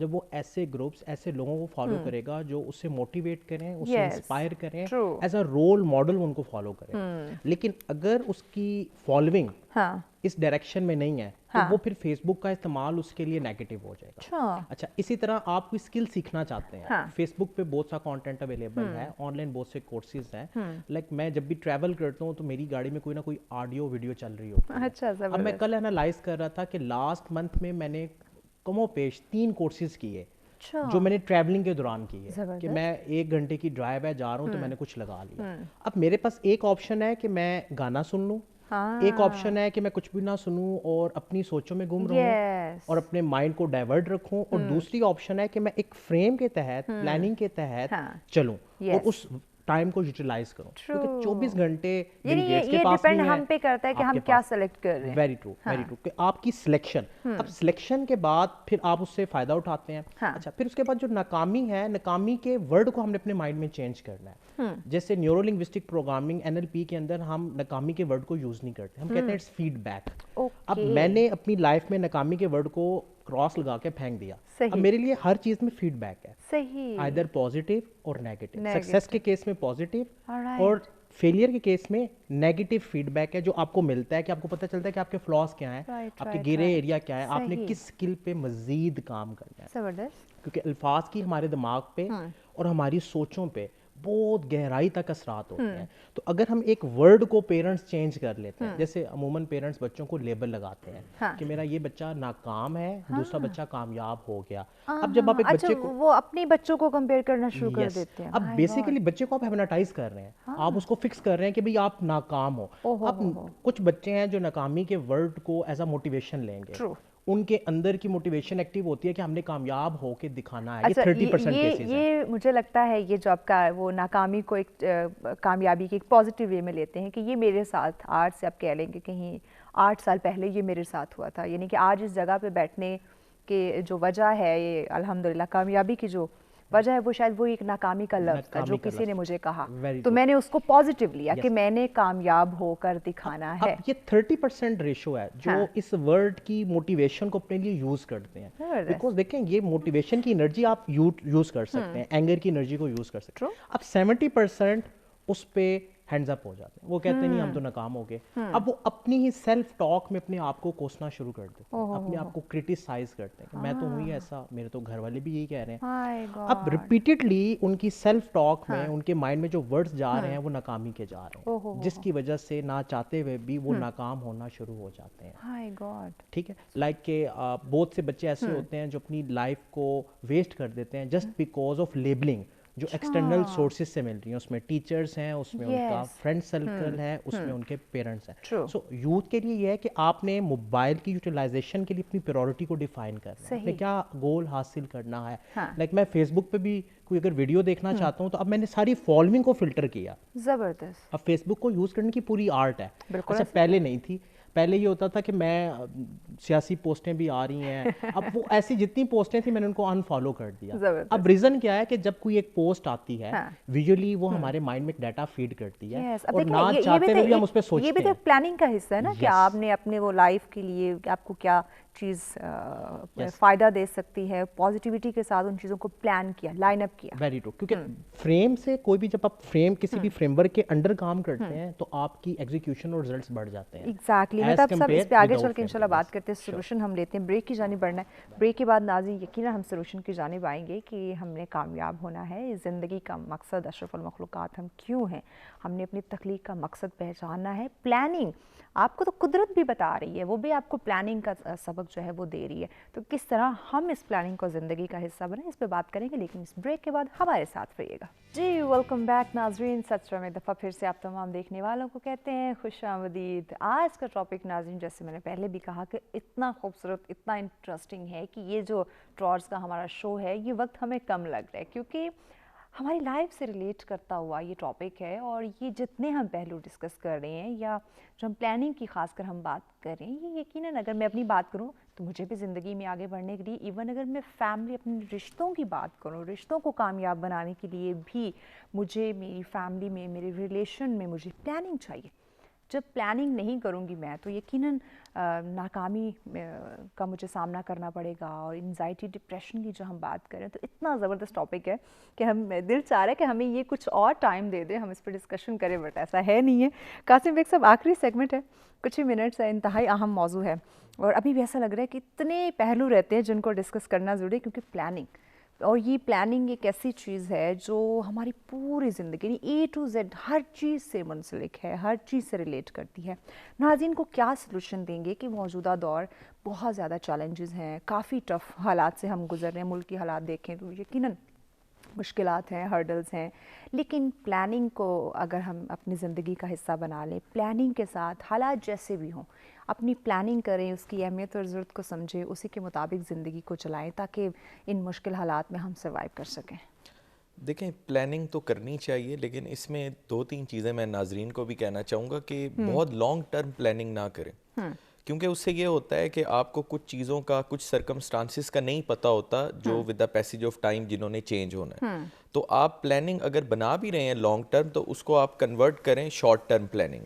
جب وہ ایسے گروپس ایسے لوگوں کو فالو کرے گا جو اسے موٹیویٹ کریں, اسے انسپائر کریں, ایز اے رول ماڈل ان کو فالو کریں. لیکن اگر اس کی فالوئنگ اس ڈائریکشن میں نہیں ہے تو وہ پھر فیس بک کا استعمال اس کے لیے نیگیٹو ہو جائے گا. اچھا, اسی طرح آپ کوئی اسکل سیکھنا چاہتے ہیں, فیس بک پہ بہت سا کانٹینٹ اویلیبل ہے, آن لائن بہت سے کورسز ہیں. لائک میں جب بھی ٹریول کرتا ہوں تو میری گاڑی میں کوئی نہ کوئی آڈیو ویڈیو چل رہی ہوتی ہے. اب میں کل انالائز کر رہا تھا کہ لاسٹ منتھ میں نے کم و پیش 3 کورسز کیے جو میں نے ٹریولنگ کے دوران کی ہے, کہ میں 1 گھنٹے کی ڈرائیو ہے جا رہا ہوں تو میں نے کچھ لگا لیا. اب میرے پاس ایک آپشن ہے کہ میں گانا سن لوں, ایک آپشن ہے کہ میں کچھ بھی نہ سنوں اور اپنی سوچوں میں گم رہوں اور اپنے مائنڈ کو ڈائیورٹ رکھوں, اور دوسری آپشن ہے کہ میں ایک فریم کے تحت, پلاننگ کے تحت چلوں اور اس ٹائم کو یوٹیلائز کروں, کیونکہ 24 گھنٹے بل گیٹس کے پاس نہیں ہے. ہم پہ کرتا ہے کہ ہم کیا سلیکٹ کر رہے ہیں. ویری ٹرو, ویری ٹرو, کہ آپ کی سلیکشن, اب سلیکشن کے بعد پھر آپ اس سے فائدہ اٹھاتے ہیں. اچھا, پھر اس کے بعد جو ناکامی ہے, ناکامی کے ورڈ کو ہم نے اپنے مائنڈ میں چینج کرنا ہے. جیسے نیورو لنگوسٹک پروگرامنگ NLP کے اندر ہم ناکامی کے ورڈ کو یوز نہیں کرتے, ہم کہتے ہیں اٹس فیڈ بیک. اب میں نے اپنی لائف میں ناکامی کے ورڈ کو کراس لگا کے پھینک دیا. اب میرے لیے ہر چیز میں فیڈ بیک ہے, آئیدر پازیٹیو اور نیگیٹو. سکسیس کے کیس میں پازیٹیو اور فیلئر کے کیس میں نیگیٹو فیڈ بیک ہے, جو آپ کو ملتا ہے کہ آپ کو پتہ چلتا ہے کہ آپ کے فلاز کیا ہیں, آپ کے گرے ایریا کیا ہے, آپ نے کس اسکل پہ مزید کام کرنا ہے. کیونکہ الفاظ کی ہمارے دماغ پہ اور ہماری سوچوں پہ بہت گہرائی تک اثرات ہوتے ہیں. تو اگر ہم ایک ورڈ کو پیرنٹس چینج کر لیتے ہیں, جیسے عموماً پیرنٹس بچوں کو لیبل لگاتے ہیں کہ میرا یہ بچہ ناکام ہے, دوسرا بچہ کامیاب ہو گیا. اب جب آپ ایک بچے کو, وہ اپنے بچوں کو کمپیئر کرنا شروع کر دیتے ہیں. اب بیسیکلی بچے کو آپ ہیپناٹائز کر رہے ہیں, آپ اس کو فکس کر رہے ہیں کہ بھئی آپ ناکام ہو. اب کچھ بچے ہیں جو ناکامی کے ورڈ کو ایز اے موٹیویشن لیں گے, ان کے اندر کی موٹیویشن ایکٹیو ہوتی ہے کہ ہم نے کامیاب ہو کے دکھانا ہے. یہ 30% کیسز ہیں. یہ مجھے لگتا ہے یہ جو آپ کا وہ ناکامی کو ایک کامیابی کے ایک پازیٹیو وے میں لیتے ہیں کہ یہ میرے ساتھ آج سے آپ کہہ لیں گے کہیں 8 سال پہلے یہ میرے ساتھ ہوا تھا. یعنی کہ آج اس جگہ پہ بیٹھنے کے جو وجہ ہے, یہ الحمدللہ کامیابی کی جو وجہ ہے, وہ شاید وہ ایک ناکامی کا لفظ تھا جو کسی نے مجھے کہا, تو میں نے اس کو پازیٹیو لیا کہ میں نے کامیاب ہو کر دکھانا ہے. اب یہ 30% ریشو ہے جو اس ورڈ کی موٹیویشن کو اپنے لیے یوز کرتے ہیں. بیکاز دیکھیں یہ موٹیویشن کی انرجی آپ یوز کر سکتے ہیں, اینگر کی انرجی کو یوز کر سکتے ہیں. اب 70% اس پہ ہینڈز اپ ہو جاتے ہیں, وہ کہتے ہیں نہیں ہم تو ناکام ہو گئے. اب وہ اپنی ہی سیلف ٹاک میں اپنے آپ کو کوسنا شروع کر دیتے ہیں, اپنے آپ کو کرٹیسائز کرتے ہیں کہ میں تو ہوں ہی ایسا, میرے تو گھر والے بھی یہی کہہ رہے ہیں. اب ریپیٹڈلی ان کی سیلف ٹاک میں, ان کے مائنڈ میں جو ورڈز جا رہے ہیں وہ ناکامی کے جا رہے ہیں, جس کی وجہ سے نہ چاہتے ہوئے بھی وہ ناکام ہونا شروع ہو جاتے ہیں. ٹھیک ہے, لائک کہ بہت سے بچے ایسے ہوتے ہیں جو اپنی لائف کو ویسٹ کر دیتے ہیں جسٹ بیکاز آف لیبلنگ جو ایکسٹرنل سورسز سے مل رہی ہیں. اس میں ٹیچرز ہیں, اس میں ان کا فرینڈ سرکل ہے, اس میں ان کے پیرنٹس ہیں. سو یوتھ کے لیے یہ ہے کہ آپ نے موبائل کی یوٹیلائزیشن کے لیے اپنی پریورٹی کو ڈیفائن کرنا ہے, کیا گول حاصل کرنا ہے. لائک میں فیس بک پہ بھی کوئی اگر ویڈیو دیکھنا چاہتا ہوں تو اب میں نے ساری فالوئنگ کو فلٹر کیا. زبردست. اب فیس بک کو یوز کرنے کی پوری آرٹ ہے. اچھا, پہلے نہیں تھی. پہلے یہ ہوتا تھا کہ میں سیاسی پوسٹیں بھی آ رہی ہیں, اب وہ ایسی جتنی پوسٹیں تھیں میں نے ان کو انفالو کر دیا. اب ریزن کیا ہے کہ جب کوئی ایک پوسٹ آتی ہے ویژولی وہ ہمارے مائنڈ میں ڈیٹا فیڈ کرتی ہے, اور نہ چاہتے ہوئے بھی ہم اس پہ سوچتے ہیں. یہ بھی تو پلاننگ کا حصہ ہے نا, کہ آپ نے اپنے وہ لائف کے لیے آپ کو کیا چیز فائدہ دے سکتی ہے, پازیٹیوٹی کے ساتھ ان چیزوں کو پلان کیا, لائن اپ کیا. ویری ٹرو, کیونکہ فریم سے کوئی بھی, جب آپ فریم کسی بھی فریم ورک کے انڈر کام کرتے ہیں تو آپ کی ایگزیکیوشن اور ریزلٹس بڑھ جاتے ہیں. ایگزیکٹلی. میں تب سب اس پہ آگے چل کے انشاءاللہ بات کرتے ہیں. سولوشن ہم لیتے ہیں, بریک کی جانب بڑھنا ہے. بریک کے بعد ناظرین یقینا ہم سولوشن کی جانب آئیں گے کہ ہم نے کامیاب ہونا ہے, زندگی کا مقصد اشرف المخلوقات ہم کیوں ہیں, ہم نے اپنی تخلیق کا مقصد پہچاننا ہے. پلاننگ آپ کو تو قدرت بھی بتا رہی ہے, وہ بھی آپ کو پلاننگ کا سبق جو ہے وہ دے رہی ہے, تو کس طرح ہم اس پلاننگ کو زندگی کا حصہ بنیں, اس پہ بات کریں گے. لیکن اس بریک کے بعد ہمارے ساتھ رہیے گا. جی ویلکم بیک ناظرین. 17ویں دفعہ پھر سے آپ تمام دیکھنے والوں کو کہتے ہیں خوش آمدید. آج کا ٹاپک ناظرین جیسے میں نے پہلے بھی کہا کہ اتنا خوبصورت, اتنا انٹرسٹنگ ہے کہ یہ جو ٹراورز کا ہمارا شو ہے یہ وقت ہمیں کم لگ رہا ہے, کیونکہ ہماری لائف سے ریلیٹ کرتا ہوا یہ ٹاپک ہے. اور یہ جتنے ہم پہلو ڈسکس کر رہے ہیں یا جو ہم پلاننگ کی خاص کر ہم بات کر رہے ہیں, یہ یقیناً اگر میں اپنی بات کروں تو مجھے بھی زندگی میں آگے بڑھنے کے لیے, ایون اگر میں فیملی اپنے رشتوں کی بات کروں, رشتوں کو کامیاب بنانے کے لیے بھی مجھے میری فیملی میں, میرے ریلیشن میں مجھے پلاننگ چاہیے. جب پلاننگ نہیں کروں گی میں تو یقیناً ناکامی کا مجھے سامنا کرنا پڑے گا. اور انزائٹی ڈپریشن کی جو ہم بات کریں تو اتنا زبردست ٹاپک ہے کہ ہم دل چاہ رہا ہے کہ ہمیں یہ کچھ اور ٹائم دے دیں, ہم اس پہ ڈسکشن کریں, بٹ ایسا ہے نہیں ہے. قاسم بیگ صاحب, آخری سیگمنٹ ہے, کچھ ہی منٹس ہے, انتہائی اہم موضوع ہے اور ابھی بھی ایسا لگ رہا ہے کہ اتنے پہلو رہتے ہیں جن کو ڈسکس کرنا ضروری ہے, کیونکہ پلاننگ, اور یہ پلاننگ ایک ایسی چیز ہے جو ہماری پوری زندگی یعنی اے ٹو زیڈ ہر چیز سے منسلک ہے, ہر چیز سے ریلیٹ کرتی ہے. ناظرین کو کیا سلوشن دیں گے کہ موجودہ دور بہت زیادہ چیلنجز ہیں, کافی ٹف حالات سے ہم گزر رہے ہیں, ملک کی حالات دیکھیں تو یقیناً مشکلات ہیں, ہرڈلز ہیں, لیکن پلاننگ کو اگر ہم اپنی زندگی کا حصہ بنا لیں, پلاننگ کے ساتھ حالات جیسے بھی ہوں اپنی پلاننگ کریں, اس کی اہمیت اور ضرورت کو سمجھیں, اسی کے مطابق زندگی کو چلائیں تاکہ ان مشکل حالات میں ہم سروائیو کر سکیں. دیکھیں پلاننگ تو کرنی چاہیے, لیکن اس میں 2-3 چیزیں میں ناظرین کو بھی کہنا چاہوں گا کہ بہت لانگ ٹرم پلاننگ نہ کریں, کیونکہ اس سے یہ ہوتا ہے کہ آپ کو کچھ چیزوں کا, کچھ سرکمسٹانسز کا نہیں پتہ ہوتا جو with the passage of time جنہوں نے چینج ہونا ہے. تو آپ پلاننگ اگر بنا بھی رہے ہیں لانگ ٹرم تو اس کو آپ کنورٹ کریں شارٹ ٹرم پلاننگ,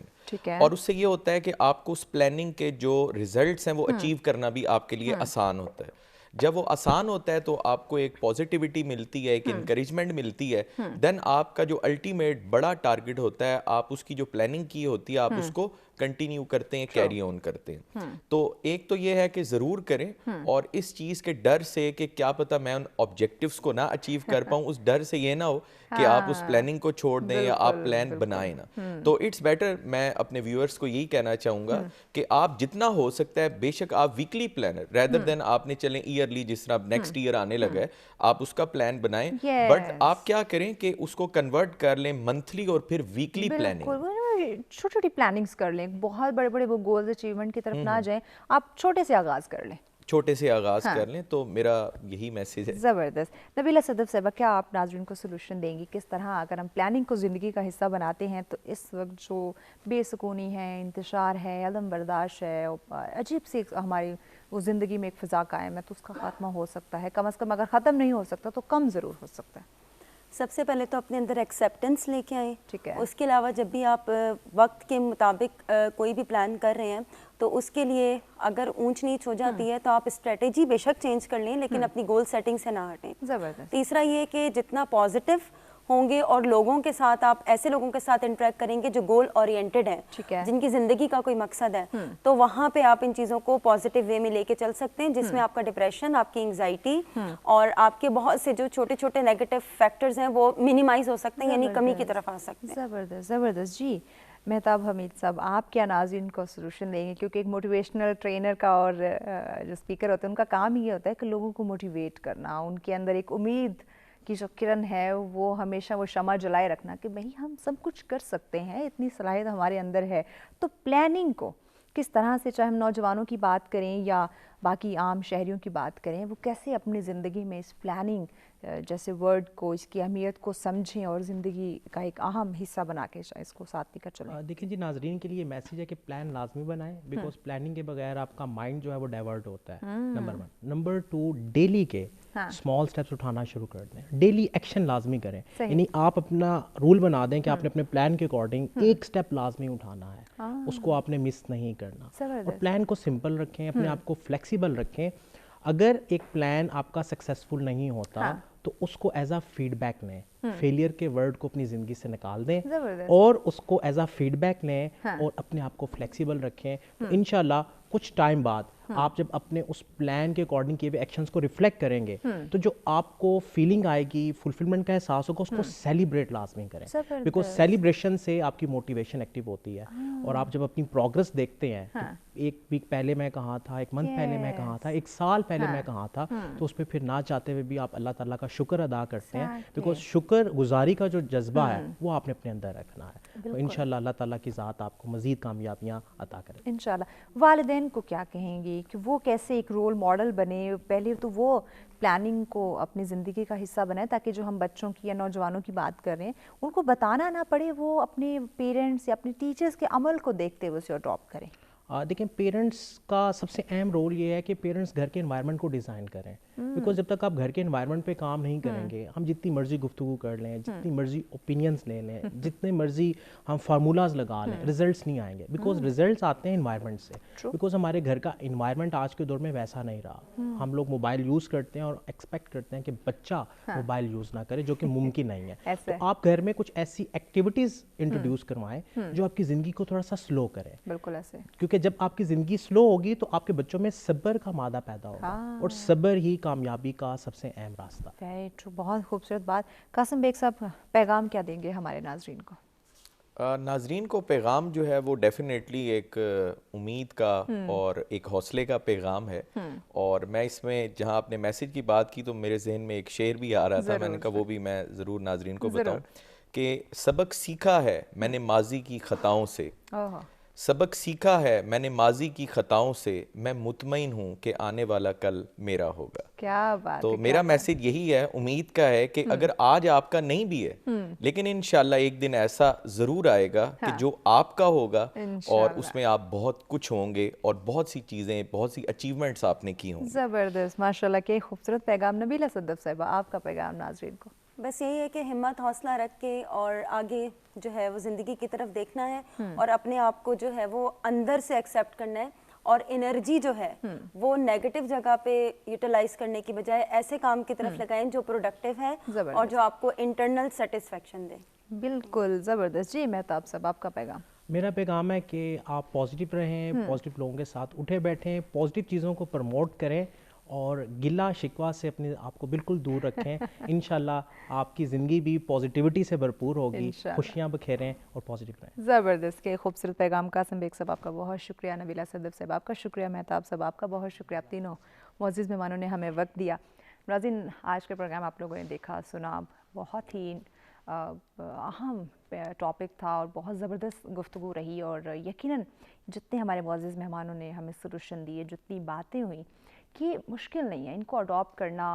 اور اس سے یہ ہوتا ہے کہ آپ کو اس پلاننگ کے جو ریزلٹس ہیں وہ اچیو کرنا بھی آپ کے لیے آسان ہوتا ہے. جب وہ آسان ہوتا ہے تو آپ کو ایک پازیٹیوٹی ملتی ہے, ایک انکریجمنٹ ملتی ہے, دین آپ کا جو الٹیمیٹ بڑا ٹارگٹ ہوتا ہے, آپ اس کی جو پلاننگ کی ہوتی ہے آپ اس کو کنٹینیو کرتے ہیں, کیری آن کرتے ہیں. تو ایک تو یہ ہے کہ ضرور کریں, اور اس چیز کے ڈر سے کہ کیا پتہ میں ان آبجیکٹیوز کو نہ اچیو کر پاؤں, اس ڈر سے یہ نہ ہو کہ آپ اس پلاننگ کو چھوڑ دیں یا آپ پلان بنائیں نا. تو اٹس بیٹر, میں اپنے ویورز کو یہی کہنا چاہوں گا کہ آپ جتنا ہو سکتا ہے, بے شک آپ ویکلی پلانر ریدر دین آپ نے چلیں ایئرلی, جس طرح نیکسٹ ایئر آنے لگا ہے آپ اس کا پلان بنائیں, بٹ آپ کیا کریں کہ اس کو کنورٹ کر لیں منتھلی اور پھر ویکلی پلاننگ, چھوٹی چھوٹی پلاننگز کر لیں, بہت بڑے بڑے وہ گولز اچیومنٹ کی طرف نہ جائیں, آپ چھوٹے سے آغاز کر لیں, چھوٹے سے آغاز کر لیں. تو میرا یہی میسیج ہے. زبردست. نبیلہ صدف صاحبہ, کیا آپ ناظرین کو سلوشن دیں گی کس طرح اگر ہم پلاننگ کو زندگی کا حصہ بناتے ہیں تو اس وقت جو بے سکونی ہے, انتشار ہے, عدم برداشت ہے, عجیب سی ہماری وہ زندگی میں ایک فضا قائم ہے, تو اس کا خاتمہ ہو سکتا ہے, کم از کم اگر ختم نہیں ہو سکتا تو کم ضرور ہو سکتا ہے. سب سے پہلے تو اپنے اندر ایکسیپٹنس لے کے آئیں. ٹھیک ہے. اس کے علاوہ جب بھی آپ وقت کے مطابق کوئی بھی پلان کر رہے ہیں تو اس کے لیے اگر اونچ نیچ ہو جاتی ہے تو آپ اسٹریٹجی بے شک چینج کر لیں, لیکن اپنی گول سیٹنگ سے نہ ہٹیں. زبردست. تیسرا یہ کہ جتنا پازیٹیو ہوں گے اور لوگوں کے ساتھ آپ ایسے لوگوں کے ساتھ انٹریکٹ کریں گے جو گول اورینٹڈ ہیں, جن کی زندگی کا کوئی مقصد ہے, تو وہاں پہ آپ ان چیزوں کو پازیٹیو وے میں لے کے چل سکتے ہیں, جس میں آپ کا ڈپریشن, آپ کی انگزائٹی اور آپ کے بہت سے جو چھوٹے چھوٹے نیگیٹو فیکٹرز ہیں وہ منیمائز ہو سکتے ہیں, یعنی کمی کی طرف آ سکتے ہیں. زبردست زبردست. جی مہتاب حمید صاحب, آپ کیا ناظرین کو سلوشن دیں گے, کیونکہ ایک موٹیویشنل ٹرینر کا اور جو اسپیکر ہوتے ہیں ان کا کام یہ ہوتا ہے کہ لوگوں کو موٹیویٹ کرنا, ان کے اندر ایک امید کی جو کرن ہے وہ ہمیشہ وہ شمع جلائے رکھنا کہ بھئی ہم سب کچھ کر سکتے ہیں, اتنی صلاحیت ہمارے اندر ہے. تو پلاننگ کو کس طرح سے, چاہے ہم نوجوانوں کی بات کریں یا باقی عام شہریوں کی بات کریں, وہ کیسے اپنی زندگی میں اس پلاننگ جیسے ورڈ کو, اس کی اہمیت کو سمجھیں اور زندگی کا ایک اہم حصہ بنا کے اس کو ساتھ لے کر چلیں. دیکھیں جی, ناظرین کے لیے میسیج ہے کہ پلان لازمی بنائیں, بیکاز پلاننگ کے بغیر آپ کا مائنڈ جو ہے وہ ڈائیورٹ ہوتا ہے, نمبر 1. نمبر 2, ڈیلی کے اسمال اسٹیپس اٹھانا شروع کر دیں, ڈیلی ایکشن لازمی کریں, یعنی آپ اپنا رول بنا دیں کہ آپ نے اپنے پلان کے اکارڈنگ ایک اسٹیپ لازمی اٹھانا ہے, اس کو آپ نے مس نہیں کرنا. اور پلان کو سمپل رکھیں, اپنے آپ کو فلیکسیبل رکھیں. اگر ایک پلان آپ کا سکسیزفل نہیں ہوتا تو اس کو ایز اے فیڈ بیک لیں, فیلئر کے ورڈ کو اپنی زندگی سے نکال دیں اور اس کو ایز اے فیڈ بیک لیں اور اپنے آپ کو فلیکسیبل رکھیں. تو انشاءاللہ کچھ ٹائم بعد آپ جب اپنے اس پلان کے اکارڈنگ کیے ہوئے ایکشنز کو ریفلیکٹ کریں گے تو جو آپ کو فیلنگ آئے گی, فلفلمنٹ کا احساس ہوگا, اس کو سیلیبریٹ لازمی کریں, بیکاز سیلیبریشن سے آپ کی موٹیویشن ایکٹیو ہوتی ہے. اور آپ جب اپنی پروگرس دیکھتے ہیں, ایک ویک پہلے میں کہاں تھا, ایک منتھ پہلے میں کہاں تھا, ایک سال پہلے میں کہاں تھا, تو اس پہ پھر نہ چاہتے ہوئے بھی آپ اللہ تعالیٰ کا شکر ادا کرتے ہیں, بیکاز شکر گزاری کا جو جذبہ ہے وہ آپ نے اپنے اندر رکھنا ہے. تو انشاءاللہ اللہ تعالیٰ کی ذات آپ کو مزید کامیابیاں عطا کرے انشاءاللہ. والدین کو کیا کہیں گے کہ وہ کیسے ایک رول ماڈل بنے, پہلے تو وہ پلاننگ کو اپنی زندگی کا حصہ بنائیں تاکہ جو ہم بچوں کی یا نوجوانوں کی بات کر رہے ہیں ان کو بتانا نہ پڑے, وہ اپنے پیرنٹس یا اپنے ٹیچرز کے عمل کو دیکھتے ہوئے اسے اڈاپٹ کریں. دیکھیں پیرنٹس کا سب سے اہم رول یہ ہے کہ پیرنٹس گھر کے انوائرمنٹ کو ڈیزائن کریں، بیکاز جب تک آپ گھر کے انوائرمنٹ پہ کام نہیں کریں گے، ہم جتنی مرضی گفتگو کر لیں، جتنی مرضی اوپینینس لے لیں، جتنے مرضی ہم فارمولاز لگا لیں، ریزلٹس نہیں آئیں گے، بیکاز ریزلٹس آتے ہیں انوائرمنٹ سے، بیکاز ہمارے گھر کا انوائرمنٹ آج کے دور میں ویسا نہیں رہا. ہم لوگ موبائل یوز کرتے ہیں اور ایکسپیکٹ کرتے ہیں کہ بچہ موبائل یوز نہ کرے، جو کہ ممکن نہیں ہے. تو آپ گھر میں کچھ ایسی ایکٹیویٹیز انٹروڈیوس کروائیں جو آپ کی زندگی کو تھوڑا سا سلو کریں. بالکل ایسے، کیونکہ جب آپ کی زندگی سلو ہوگی تو آپ کے بچوں میں صبر کا مادہ پیدا ہوگا، اور صبر ہی کامیابی کا سب سے اہم راستہ. ویری ٹرو، بہت خوبصورت بات. قاسم بیگ صاحب، پیغام کیا دیں گے ہمارے ناظرین کو؟ ناظرین کو پیغام جو ہے وہ ڈیفینیٹلی ایک امید کا اور ایک حوصلے کا پیغام ہے. اور میں اس میں جہاں آپ نے میسج کی بات کی تو میرے ذہن میں ایک شعر بھی آ رہا تھا، میں نے کہا وہ بھی میں ضرور ناظرین کو بتاؤں کہ سبق سیکھا ہے میں نے ماضی کی خطاؤں سے، سبق سیکھا ہے میں نے ماضی کی خطاؤں سے، میں مطمئن ہوں کہ آنے والا کل میرا ہوگا. کیا بات. تو میرا میسج یہی ہے، امید کا ہے کہ اگر آج آپ کا نہیں بھی ہے لیکن انشاءاللہ ایک دن ایسا ضرور آئے گا کہ جو آپ کا ہوگا اور اس میں آپ بہت کچھ ہوں گے اور بہت سی چیزیں، بہت سی اچیومنٹس آپ نے کی ہوں. زبردست، ماشاءاللہ، کہ خوبصورت پیغام. نبیلہ صدف صاحبہ، آپ کا پیغام ناظرین کو؟ بس یہی ہے کہ ہمت حوصلہ رکھ کے اور آگے جو ہے وہ زندگی کی طرف دیکھنا ہے، اور اپنے آپ کو جو ہے وہ اندر سے ایکسیپٹ کرنا ہے، اور انرجی جو ہے وہ نیگیٹو جگہ پہ یوٹیلائز کرنے کی بجائے ایسے کام کی طرف لگائیں جو پروڈکٹیو ہے اور جو آپ کو انٹرنل سیٹسفیکشن دے. بالکل زبردست. جی مہتاب صاحب، آپ کا پیغام؟ میرا پیغام ہے کہ آپ پازیٹیو رہیں، پازیٹیو لوگوں کے ساتھ اٹھے بیٹھیں، پازیٹیو چیزوں کو پروموٹ کریں، اور گلہ شکوہ سے اپنے آپ کو بالکل دور رکھیں. انشاءاللہ آپ کی زندگی بھی پازیٹیوٹی سے بھرپور ہوگی، خوشیاں بکھیریں اور پازیٹیو رہیں. زبردست، کہ خوبصورت پیغام. قاسم بیگ صاحب آپ کا بہت شکریہ، نبیلہ صدف صاحب آپ کا شکریہ، مہتاب صاحب آپ کا بہت شکریہ. آپ تینوں معزز مہمانوں نے ہمیں وقت دیا. ناظرین، آج کا پروگرام آپ لوگوں نے دیکھا سنا، بہت ہی اہم ٹاپک تھا اور بہت زبردست گفتگو رہی، اور یقیناً جتنے ہمارے معزز مہمانوں نے ہمیں سلوشن دیے، جتنی باتیں ہوئیں، کہ مشکل نہیں ہے ان کو اڈاپٹ کرنا،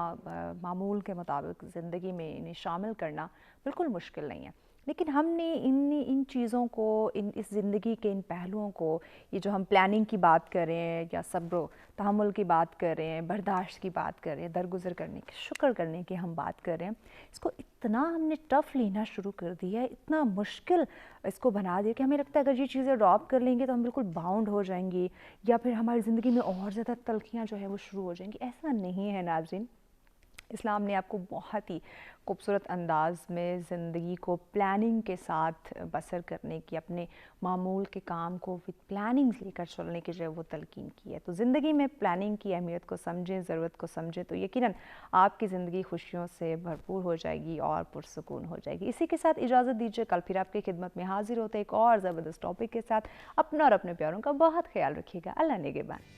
معمول کے مطابق زندگی میں انہیں شامل کرنا بالکل مشکل نہیں ہے. لیکن ہم نے ان چیزوں کو، اس زندگی کے ان پہلوؤں کو، یہ جو ہم پلاننگ کی بات کر رہے ہیں یا صبر و تحمل کی بات کر رہے ہیں، برداشت کی بات کر رہے ہیں، درگزر کرنے کی، شکر کرنے کی ہم بات کر رہے ہیں، اس کو اتنا ہم نے ٹف لینا شروع کر دیا ہے، اتنا مشکل اس کو بنا دیا کہ ہمیں لگتا ہے اگر یہ چیزیں اڈاپٹ کر لیں گے تو ہم بالکل باؤنڈ ہو جائیں گی، یا پھر ہماری زندگی میں اور زیادہ تلخیاں جو ہے وہ شروع ہو جائیں گی. ایسا نہیں ہے ناظرین. اسلام نے آپ کو بہت ہی خوبصورت انداز میں زندگی کو پلاننگ کے ساتھ بسر کرنے کی، اپنے معمول کے کام کو وتھ پلاننگ لے کر چلنے کی جو ہے وہ تلقین کی ہے. تو زندگی میں پلاننگ کی اہمیت کو سمجھیں، ضرورت کو سمجھیں، تو یقیناً آپ کی زندگی خوشیوں سے بھرپور ہو جائے گی اور پرسکون ہو جائے گی. اسی کے ساتھ اجازت دیجیے، کل پھر آپ کی خدمت میں حاضر ہوتے ایک اور زبردست ٹاپک کے ساتھ. اپنا اور اپنے پیاروں کا بہت خیال رکھیے گا. اللہ نگہبان.